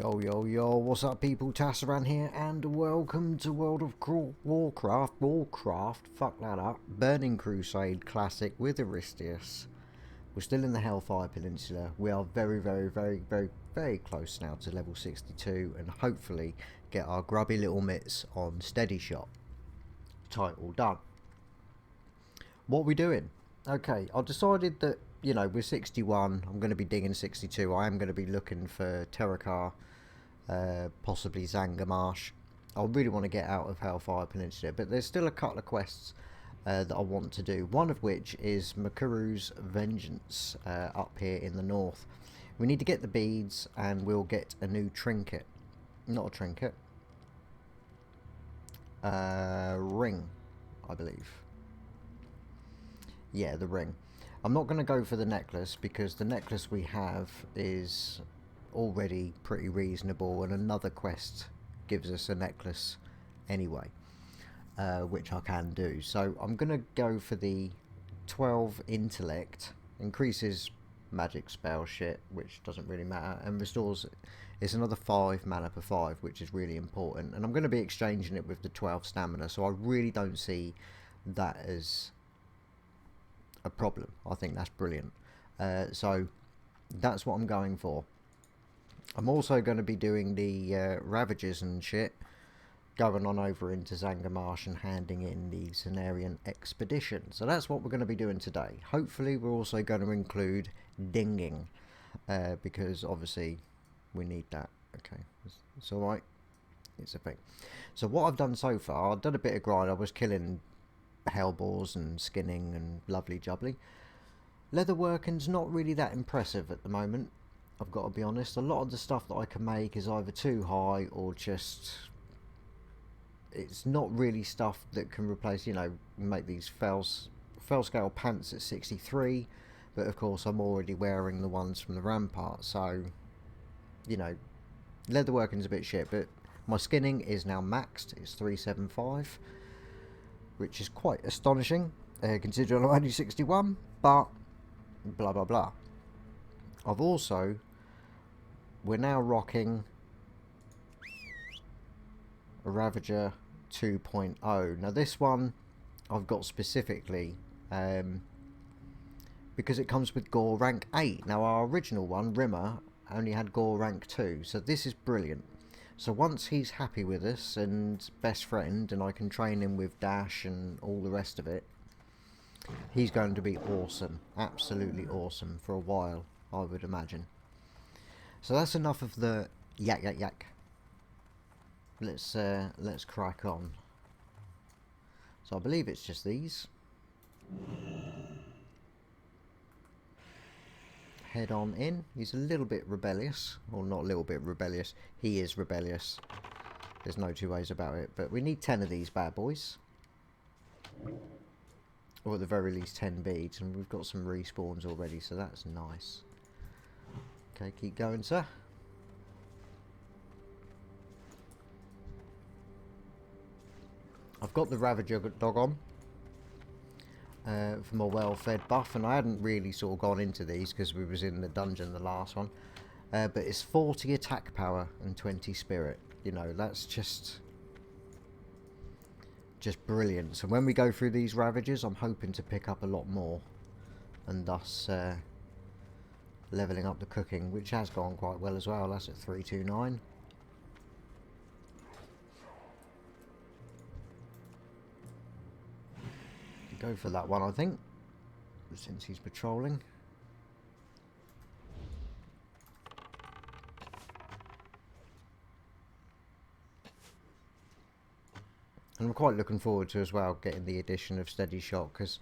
Yo, yo, yo, what's up people, Tasaran here, and welcome to World of Warcraft, fuck that up, Burning Crusade Classic with Arysteus. We're still in the Hellfire Peninsula. We are very close now to level 62, and hopefully get our grubby little mitts on Steady Shot. Title done. What are we doing? Okay, I decided that, you know, we're 61, I'm going to be digging 62, I am going to be looking for Terakar, possibly Zangarmarsh. I really want to get out of Hellfire Peninsula, but there's still a couple of quests that I want to do, one of which is Makuru's Vengeance up here in the north. We need to get the beads and we'll get a new trinket. Not a trinket. Ring, I believe. Yeah, the ring. I'm not going to go for the necklace because the necklace we have is already pretty reasonable, and another quest gives us a necklace anyway, which I can do. So I'm going to go for the 12 intellect, increases magic spell shit, which doesn't really matter, and restores, it's another 5 mana per 5, which is really important, and I'm going to be exchanging it with the 12 stamina, so I really don't see that as a problem. I think that's brilliant. So that's what I'm going for. I'm also going to be doing the Ravagers and shit, going on over into Zangarmarsh and handing in the Cenarian Expedition. So that's what we're going to be doing today. Hopefully we're also going to include dinging, because obviously we need that. Okay, it's alright, it's a thing. So what I've done so far, I've done a bit of grind. I was killing hellboars and skinning and lovely jubbly. Leatherworking's not really that impressive at the moment, I've got to be honest. A lot of the stuff that I can make is either too high or just, it's not really stuff that can replace, you know, make these fell scale pants at 63, but of course I'm already wearing the ones from the Rampart, so you know, leatherworking's a bit shit. But my skinning is now maxed, it's 375, which is quite astonishing, considering I'm only 61, but blah blah blah. I've also, we're now rocking a Ravager 2.0. Now this one I've got specifically because it comes with Gore rank 8. Now our original one, Rimmer, only had Gore rank 2, so this is brilliant. So once he's happy with us and best friend, and I can train him with dash and all the rest of it, he's going to be awesome, absolutely awesome for a while, I would imagine. So that's enough of the yak. Let's crack on. So I believe it's just these. Head on in. He's a little bit rebellious, or not a little bit rebellious, he is rebellious, there's no two ways about it. But we need 10 of these bad boys, or at the very least 10 beads, and we've got some respawns already, so that's nice. Okay, keep going, sir. I've got the Ravager dog on for my well-fed buff, and I hadn't really sort of gone into these because we was in the dungeon the last one, but it's 40 attack power and 20 spirit. You know, that's just brilliant. So when we go through these Ravagers, I'm hoping to pick up a lot more, and thus leveling up the cooking, which has gone quite well as well. That's at 329. Go for that one, I think, since he's patrolling. And I'm quite looking forward to as well getting the addition of Steady Shot, because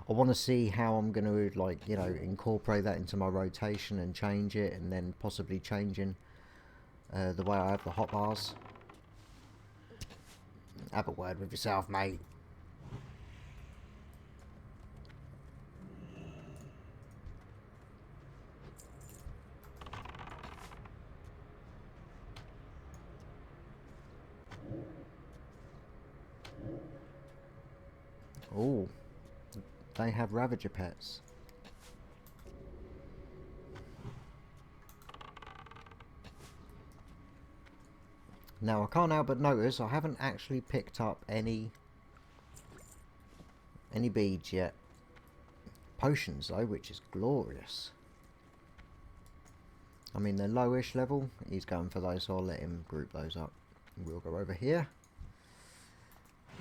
I want to see how I'm going to, like, you know, incorporate that into my rotation and change it, and then possibly changing the way I have the hotbars. Have a word with yourself, mate. Oh, they have Ravager pets. Now I can't help but notice I haven't actually picked up any beads yet. Potions though, which is glorious. I mean they're lowish level. He's going for those, so I'll let him group those up. We'll go over here.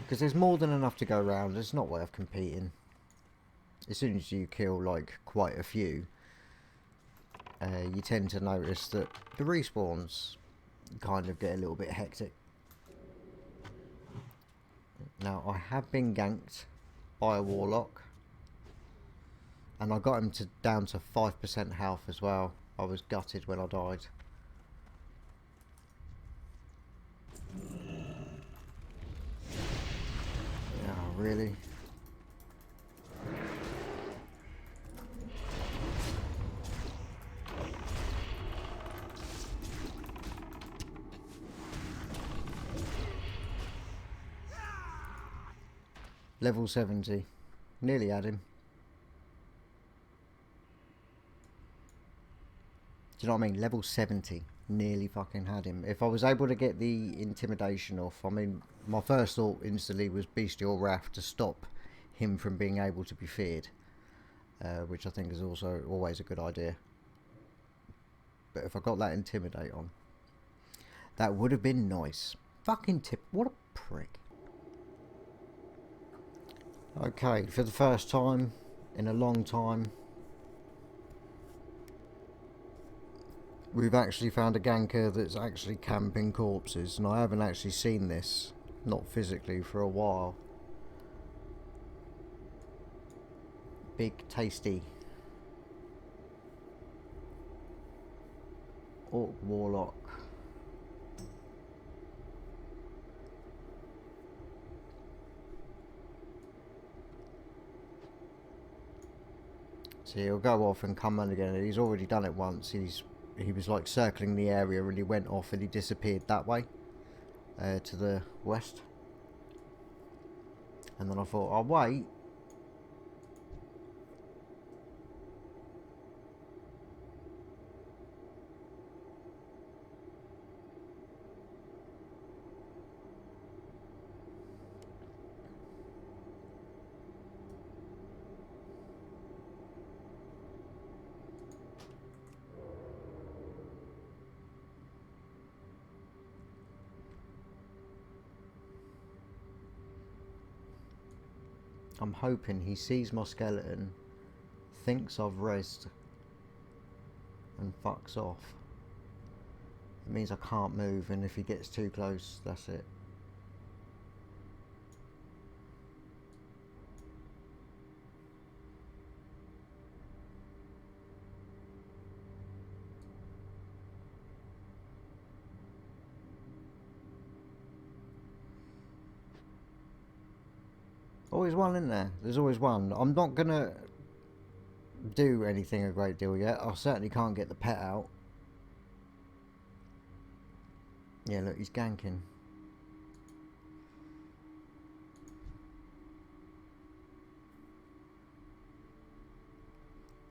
Because there's more than enough to go around. It's not worth competing. As soon as you kill like quite a few, you tend to notice that the respawns kind of get a little bit hectic. Now I have been ganked by a warlock, and I got him down to 5% health as well. I was gutted when I died. Oh, really? Level 70. Nearly had him. Do you know what I mean? Level 70. Nearly fucking had him. If I was able to get the intimidation off, I mean, my first thought instantly was Bestial Wrath to stop him from being able to be feared. Which I think is also always a good idea. But if I got that Intimidate on, that would have been nice. Fucking tip. What a prick. Okay, for the first time in a long time, we've actually found a ganker that's actually camping corpses, and I haven't actually seen this, not physically, for a while. Big Tasty. Orc Warlock. So he'll go off and come on again. He's already done it once. He was like circling the area and he went off and he disappeared that way to the west. And then I thought, I'll wait. I'm hoping he sees my skeleton, thinks I've rezzed, and fucks off. It means I can't move, and if he gets too close, that's it. Always one in there. There's always one. I'm not gonna do anything a great deal yet. I certainly can't get the pet out. Yeah, look, he's ganking.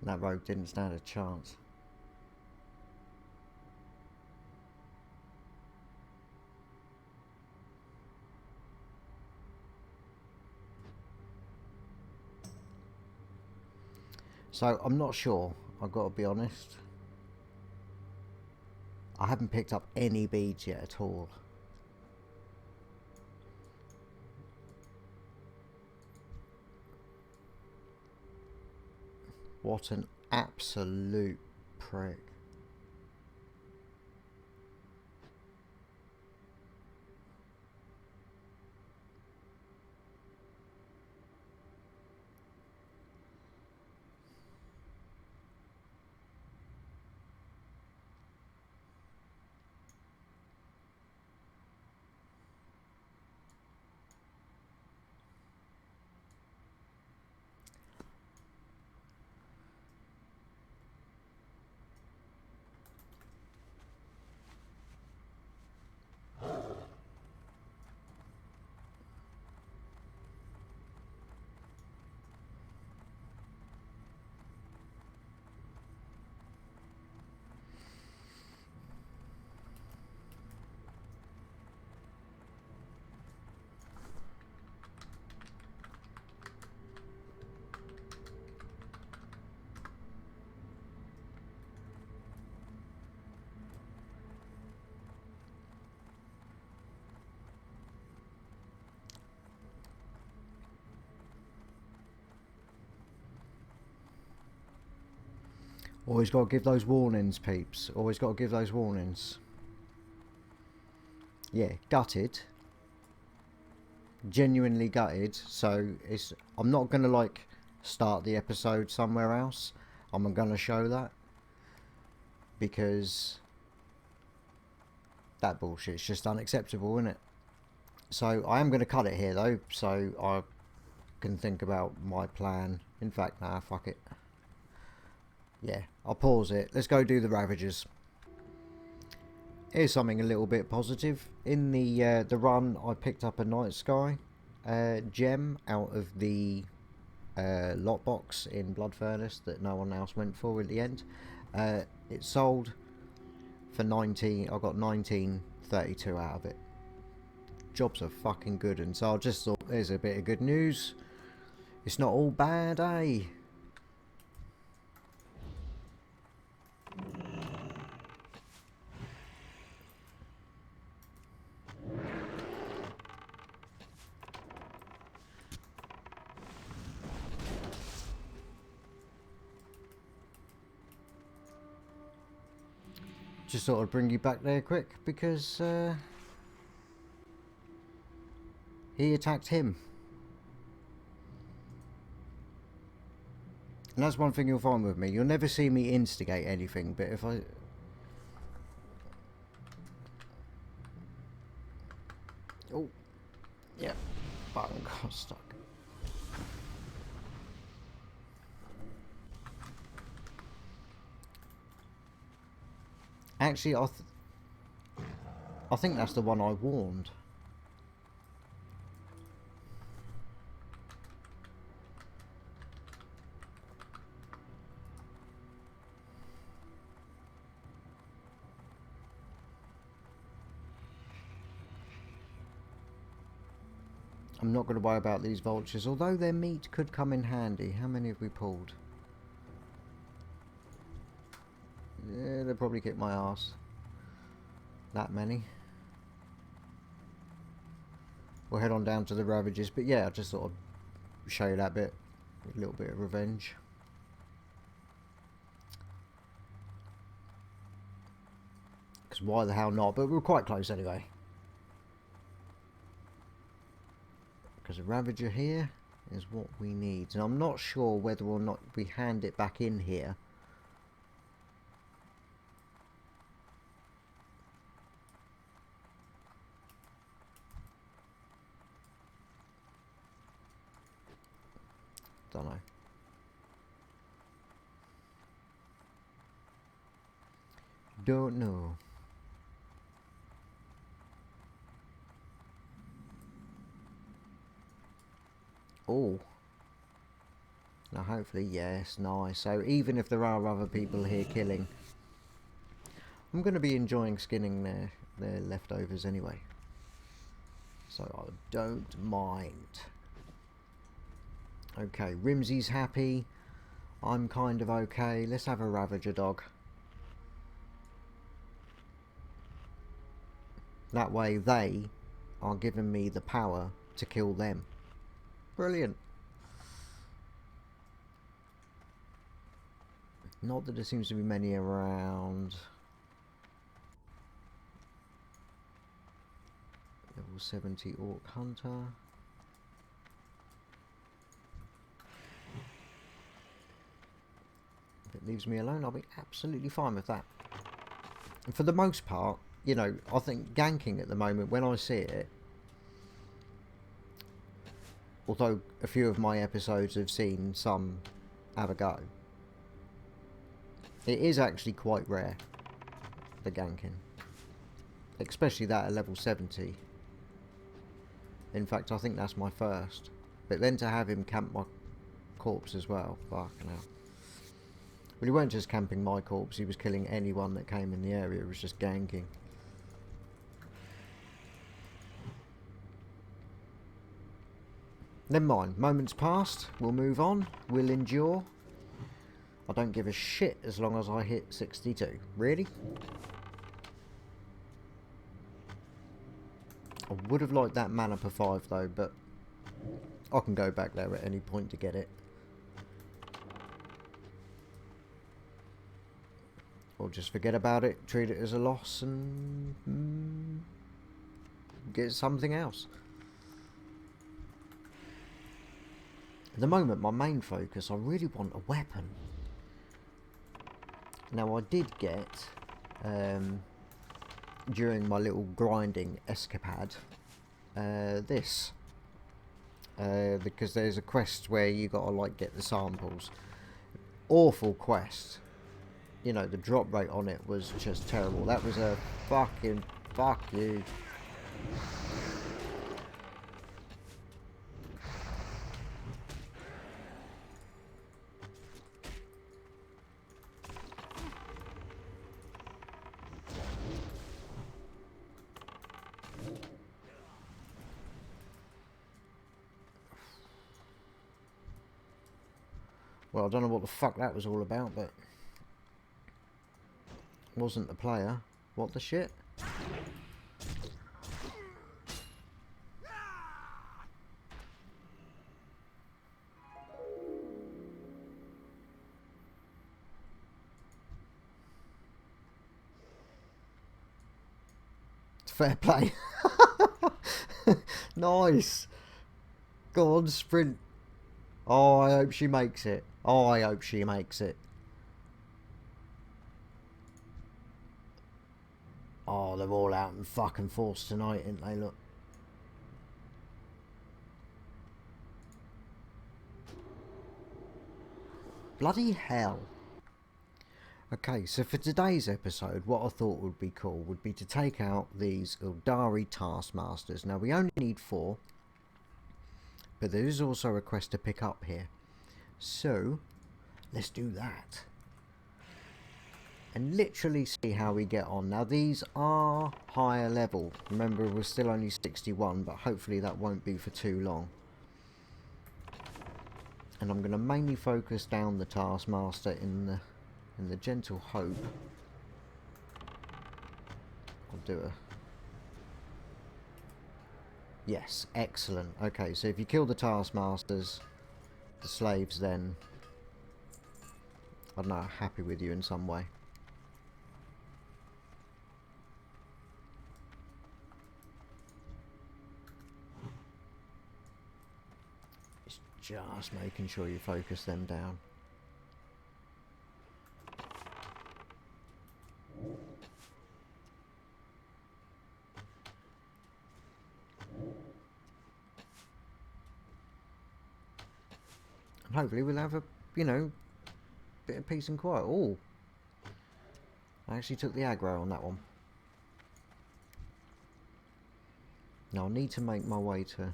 That rogue didn't stand a chance. So I'm not sure, I've got to be honest. I haven't picked up any beads yet at all. What an absolute prick. Always got to give those warnings, peeps. Always got to give those warnings. Yeah, gutted. Genuinely gutted. So I'm not going to like start the episode somewhere else. I'm going to show that. Because that bullshit's just unacceptable, isn't it? So I am going to cut it here though. So I can think about my plan. In fact, nah, fuck it. Yeah, I'll pause it. Let's go do the Ravagers. Here's something a little bit positive. In the run, I picked up a Night Sky gem out of the lot box in Blood Furnace that no one else went for at the end. It sold for 19. I got 1932 out of it. Jobs are fucking good, and so I just thought there's a bit of good news. It's not all bad, eh? Just thought I'd bring you back there quick because he attacked him. And that's one thing you'll find with me. You'll never see me instigate anything, but if I... Oh, yeah, button got stuck. Actually, I think that's the one I warned. I'm not going to worry about these vultures, although their meat could come in handy. How many have we pulled? Yeah, they'll probably kick my ass. That many. We'll head on down to the Ravagers, but yeah, I just thought I'd show you that bit. A little bit of revenge. Because why the hell not? But we're quite close anyway. Because a Ravager here is what we need. And I'm not sure whether or not we hand it back in here. Don't know. Don't know. Oh. Now hopefully, yes, nice. So even if there are other people here killing, I'm going to be enjoying skinning their leftovers anyway. So I don't mind. Okay, Rimsey's happy. I'm kind of okay. Let's have a Ravager dog. That way they are giving me the power to kill them. Brilliant. Not that there seems to be many around. Level 70 Orc Hunter. If it leaves me alone, I'll be absolutely fine with that. And for the most part, you know, I think ganking at the moment, when I see it, although a few of my episodes have seen some have a go, it is actually quite rare, the ganking. Especially that at level 70. In fact, I think that's my first. But then to have him camp my corpse as well, fucking hell. But he weren't just camping my corpse, he was killing anyone that came in the area, it was just ganking. Never mind, moments past, we'll move on, we'll endure. I don't give a shit as long as I hit 62. Really? I would have liked that mana per 5 though, but I can go back there at any point to get it. Or just forget about it, treat it as a loss, and get something else. At the moment, my main focus, I really want a weapon. Now, I did get, during my little grinding escapade, this. Because there's a quest where you gotta, like, get the samples. Awful quest. You know, the drop rate on it was just terrible. That was a fucking fuck you. Well, I don't know what the fuck that was all about, but wasn't the player. What the shit? Fair play. Nice. Go on, sprint. Oh, I hope she makes it. Oh, I hope she makes it. Oh, they're all out in fucking force tonight, ain't they? Look. Bloody hell. Okay, so for today's episode, what I thought would be cool would be to take out these Uldari Taskmasters. Now, we only need 4, but there is also a quest to pick up here. So, let's do that. And literally see how we get on. Now, these are higher level. Remember, we're still only 61, but hopefully that won't be for too long. And I'm going to mainly focus down the Taskmaster in the gentle hope. I'll do a... Yes, excellent. Okay, so if you kill the Taskmasters, the slaves then, I don't know, are happy with you in some way. It's just making sure you focus them down. And hopefully we'll have a, you know, bit of peace and quiet. Oh, I actually took the aggro on that one. Now I need to make my way to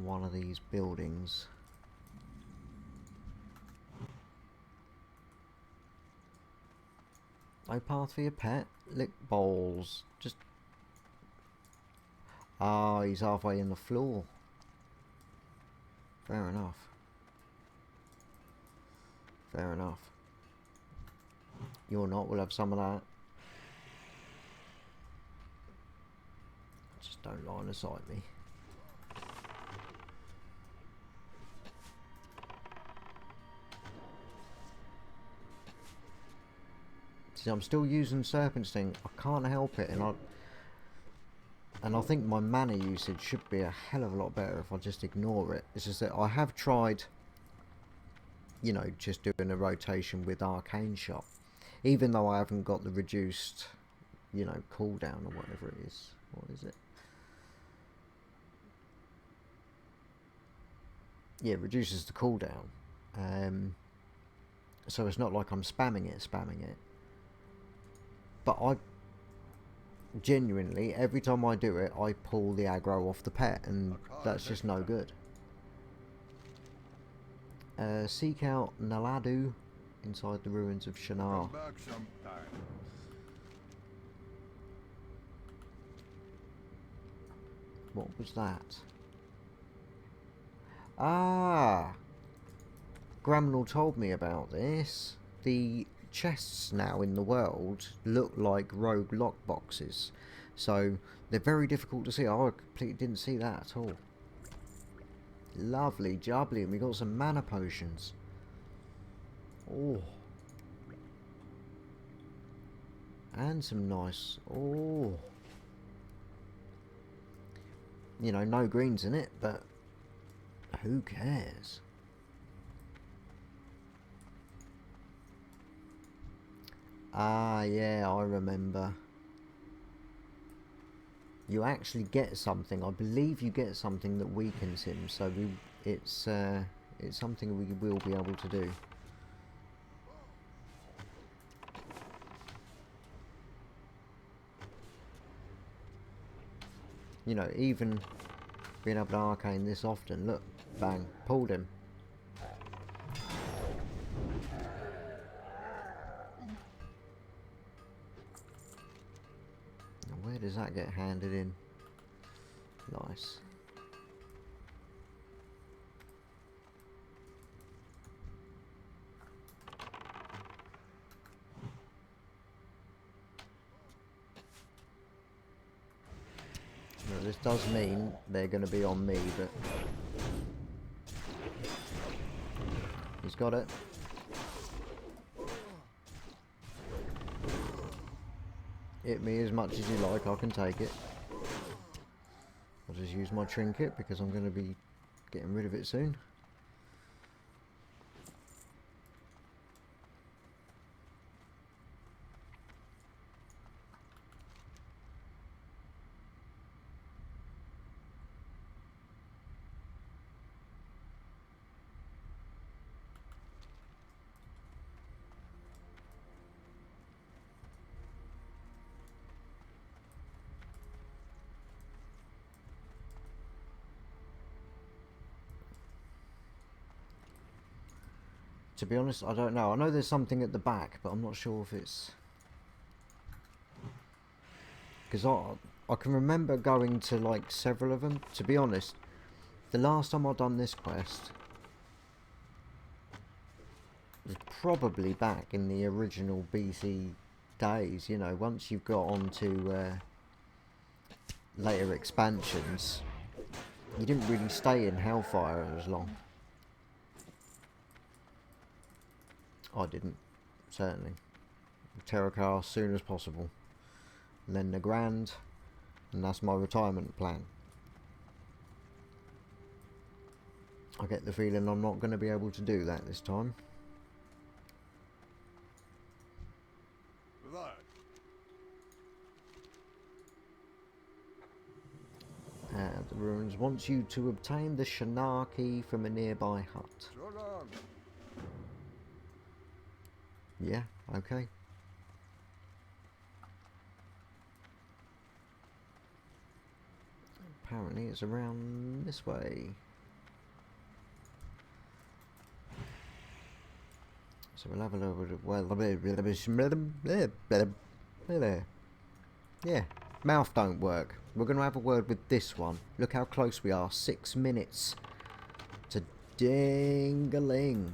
one of these buildings. No path for your pet? Lick balls. Just... Ah, he's halfway in the floor. Fair enough. Fair enough. You're not, we'll have some of that. Just don't line of sight me. See, I'm still using Serpent Sting. I can't help it, and I think my mana usage should be a hell of a lot better if I just ignore it. It's just that I have tried, you know, just doing a rotation with Arcane Shot, even though I haven't got the reduced, you know, cooldown or whatever it is. What is it? Yeah, reduces the cooldown. So it's not like I'm spamming it. But I genuinely, every time I do it, I pull the aggro off the pet, and that's just no good. Seek out Naladu inside the ruins of Shinar. What was that? Ah! Gramnell told me about this. The chests now in the world look like rogue lockboxes. So they're very difficult to see. Oh, I completely didn't see that at all. Lovely jubbly, and we got some mana potions. Oh. And some nice... Oh. You know, no greens in it, but who cares? Ah, yeah, I remember. You actually get something. I believe you get something that weakens him, so it's something we will be able to do. You know, even being able to arcane this often. Look, bang, pulled him. Now where does that get handed in? Nice. Now, this does mean they're going to be on me, but he's got it. Hit me as much as you like, I can take it. I'll just use my trinket because I'm going to be getting rid of it soon. To be honest, I don't know. I know there's something at the back, but I'm not sure if it's... Because I can remember going to like several of them. To be honest, the last time I've done this quest was probably back in the original BC days. You know, once you've got onto later expansions, you didn't really stay in Hellfire as long. I didn't, certainly. Terracar as soon as possible. And then the Grand, and that's my retirement plan. I get the feeling I'm not going to be able to do that this time. The ruins wants you to obtain the Shinar key from a nearby hut. Yeah, okay. Apparently it's around this way. So we'll have a little bit of, well, yeah, mouth don't work. We're going to have a word with this one. Look how close we are, 6 minutes to ding-a-ling.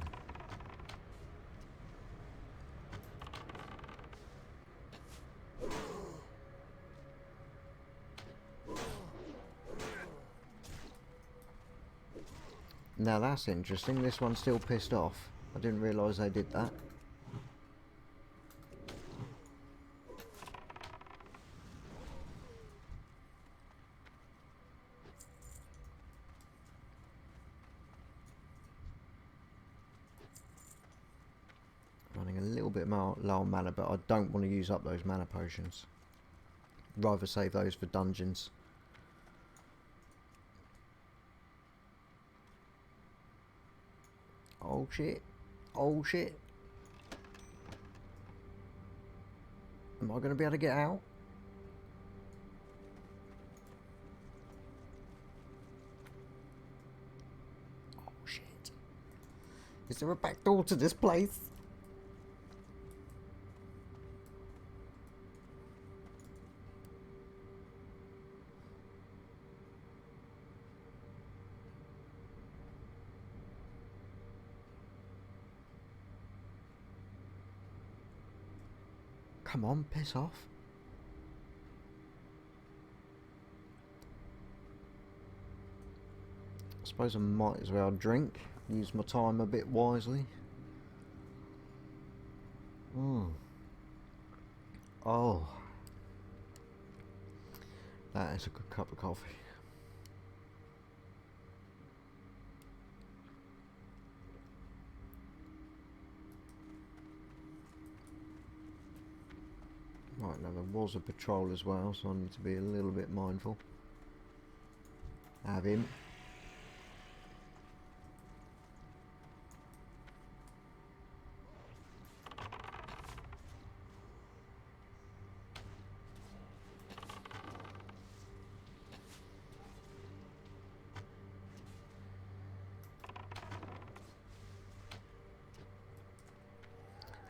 Now that's interesting, this one's still pissed off. I didn't realise they did that. Running a little bit more low on mana, but I don't want to use up those mana potions. Rather save those for dungeons. Oh shit. Oh shit. Am I going to be able to get out? Oh shit. Is there a back door to this place? Come on, piss off. I suppose I might as well drink. Use my time a bit wisely. Oh, that is a good cup of coffee. Right, now there was a patrol as well, so I need to be a little bit mindful. Have him.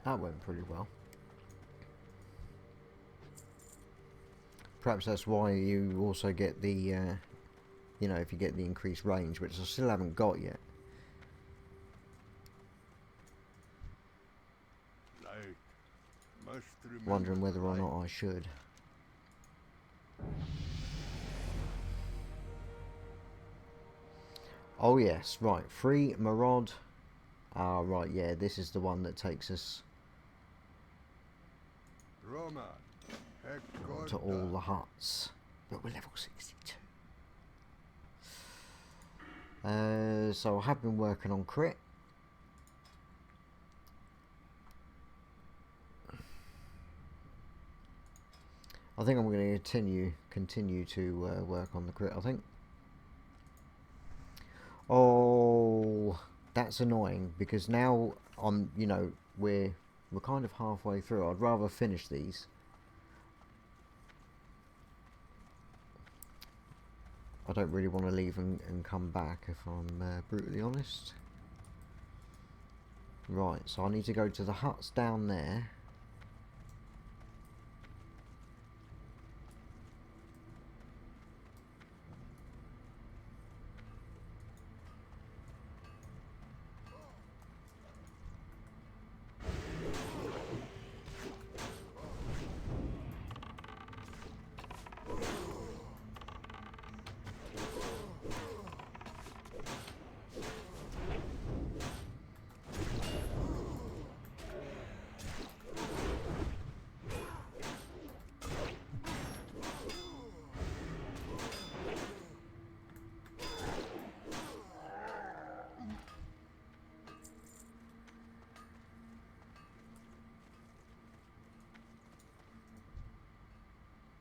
That went pretty well. Perhaps that's why you also get the, you know, if you get the increased range, which I still haven't got yet. Wondering whether or not I should. Oh yes, right, free Marod. Ah, right, yeah, this is the one that takes us to all the huts. But we're level 62. So I have been working on crit. I think I'm going to continue to work on the crit, I think. Oh, that's annoying because now I'm, you know, we're kind of halfway through. I'd rather finish these. I don't really want to leave and come back, if I'm brutally honest. Right, so I need to go to the huts down there.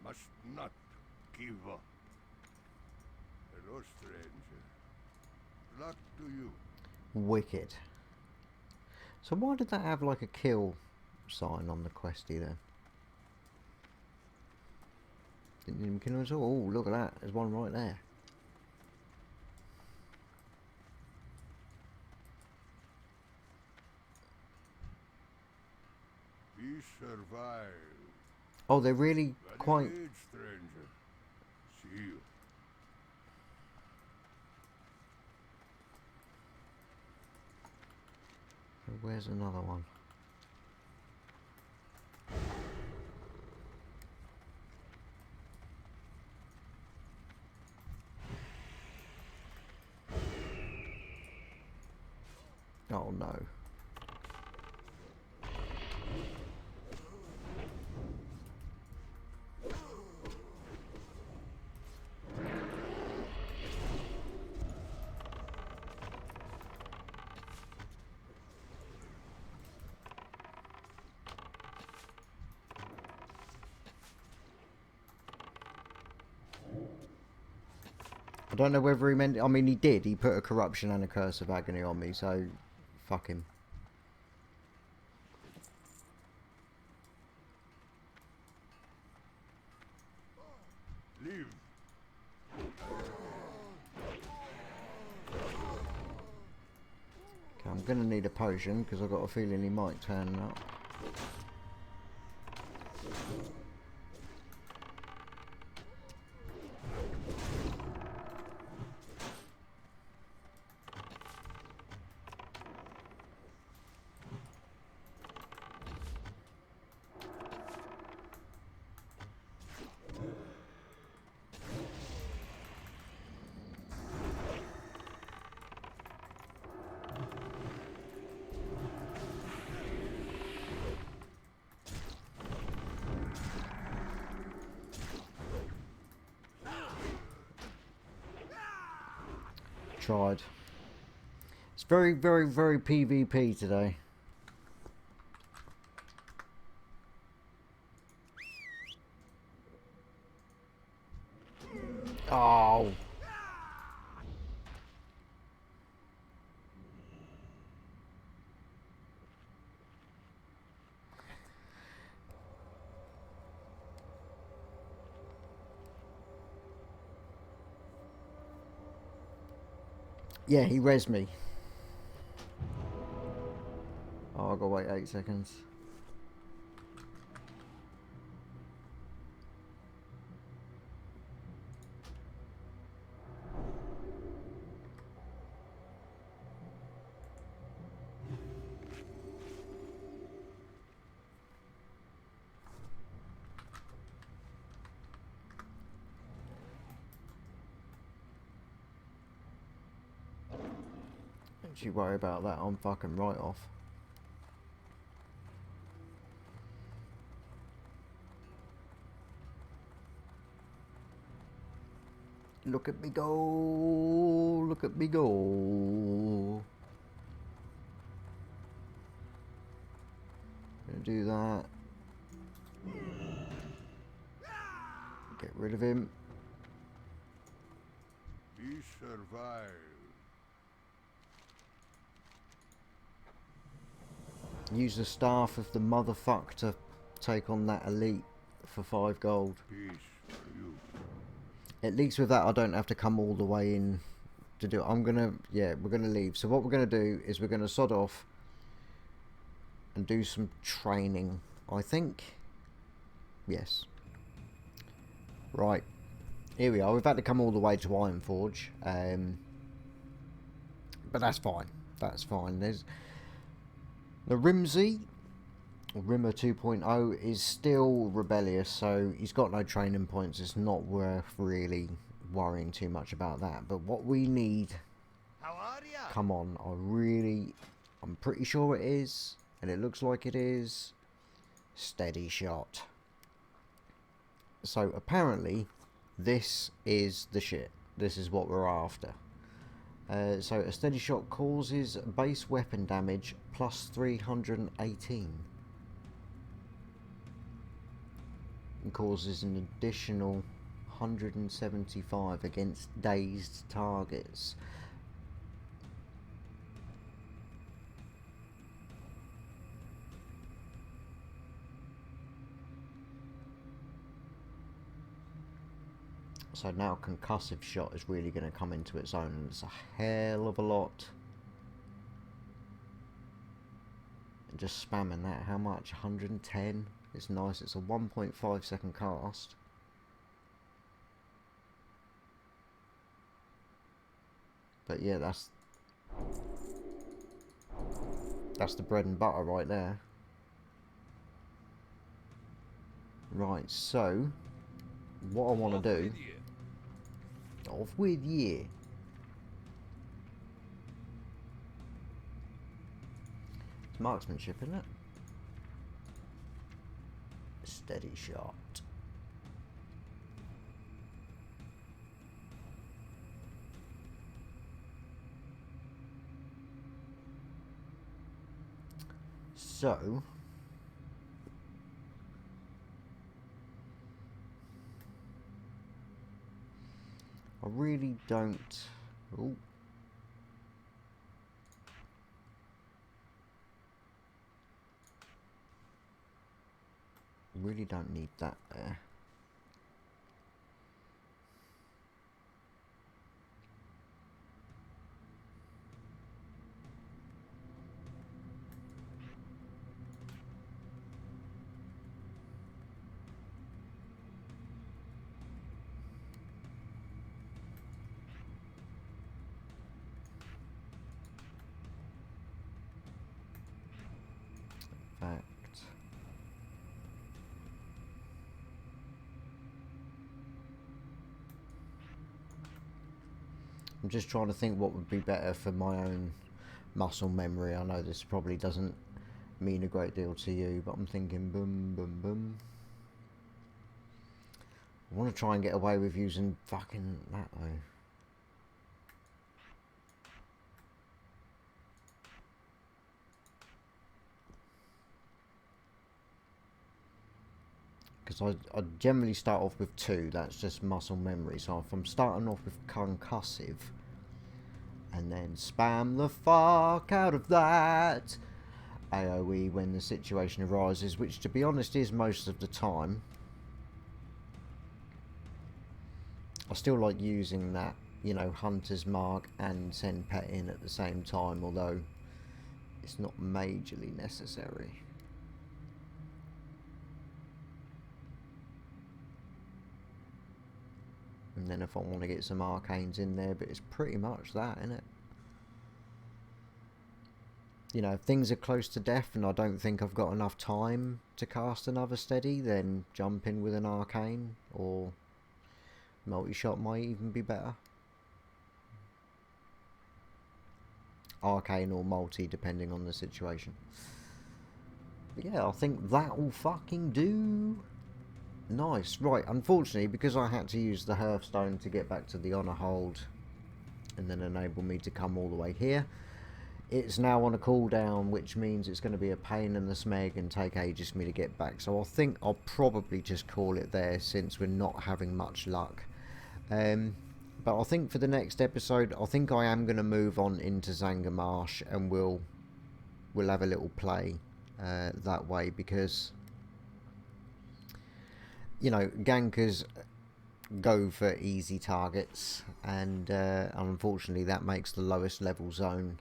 Must not give up. Hello, stranger. Luck to you. Wicked. So why did that have like a kill sign on the Questie then? Didn't even kill us all. Oh, look at that. There's one right there. We survive. Oh, they're really quite... Stranger. See you. Where's another one? Oh no. I don't know whether he meant... I mean, he did. He put a corruption and a curse of agony on me, so... Fuck him. Leave. Okay, I'm going to need a potion, because I've got a feeling he might turn up. Tried. It's very, very, very PvP today. Oh. Yeah, he res me. Oh, I gotta wait 8 seconds. Don't you worry about that, I'm fucking right off. Look at me go, look at me go. Gonna do that. Get rid of him. He survived. Use the staff of the motherfucker to take on that elite for 5 gold. Peace for you. At least with that I don't have to come all the way in to do it. I'm gonna, yeah, we're gonna leave. So what we're gonna do is we're gonna sod off and do some training, I think. Yes. Right. Here we are. We've had to come all the way to Ironforge. But that's fine. That's fine. There's the Rimsey, or Rimmer 2.0, is still rebellious, so he's got no training points. It's not worth really worrying too much about that. But what we need, How are ya? come on, I'm pretty sure it is, and it looks like it is, steady shot. So apparently this is the shit. This is what we're after. So a steady shot causes base weapon damage plus 318. And causes an additional 175 against dazed targets. So now concussive shot is really going to come into its own, and it's a hell of a lot. And just spamming that, how much? 110? It's nice, it's a 1.5 second cast. But yeah, that's the bread and butter right there. Right, so what I want to do, off with you. It's marksmanship, isn't it? Steady shot. So I really don't. Ooh. Really don't need that there. Fact. I'm just trying to think what would be better for my own muscle memory. I know this probably doesn't mean a great deal to you, but I'm thinking boom, boom, boom. I want to try and get away with using fucking that though. because I generally start off with 2, that's just muscle memory. So if I'm starting off with concussive and then spam the fuck out of that AoE when the situation arises, which to be honest is most of the time, I still like using that, you know, Hunter's Mark and send pet in at the same time, although it's not majorly necessary. And then if I want to get some arcanes in there, but it's pretty much that, isn't it? You know, if things are close to death and I don't think I've got enough time to cast another steady, then jump in with an arcane, or multi-shot might even be better. Arcane or multi, depending on the situation. But yeah, I think that will fucking do. Nice. Right, unfortunately, because I had to use the Hearthstone to get back to the Honor Hold and then enable me to come all the way here, it's now on a cooldown, which means it's going to be a pain in the smeg and take ages for me to get back. So I think I'll probably just call it there, since we're not having much luck. But I think for the next episode, I think I am going to move on into Zangarmarsh, and we'll have a little play that way, because, you know, gankers go for easy targets, and unfortunately that makes the lowest level zone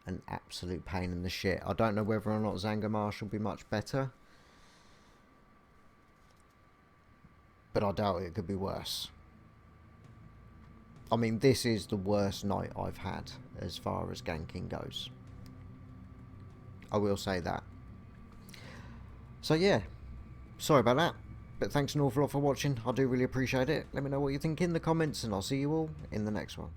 an absolute pain in the shit. I don't know whether or not Zangarmarsh will be much better, but I doubt it could be worse. I mean, this is the worst night I've had as far as ganking goes. I will say that. So yeah, sorry about that, but thanks an awful lot for watching. I do really appreciate it. Let me know what you think in the comments, and I'll see you all in the next one.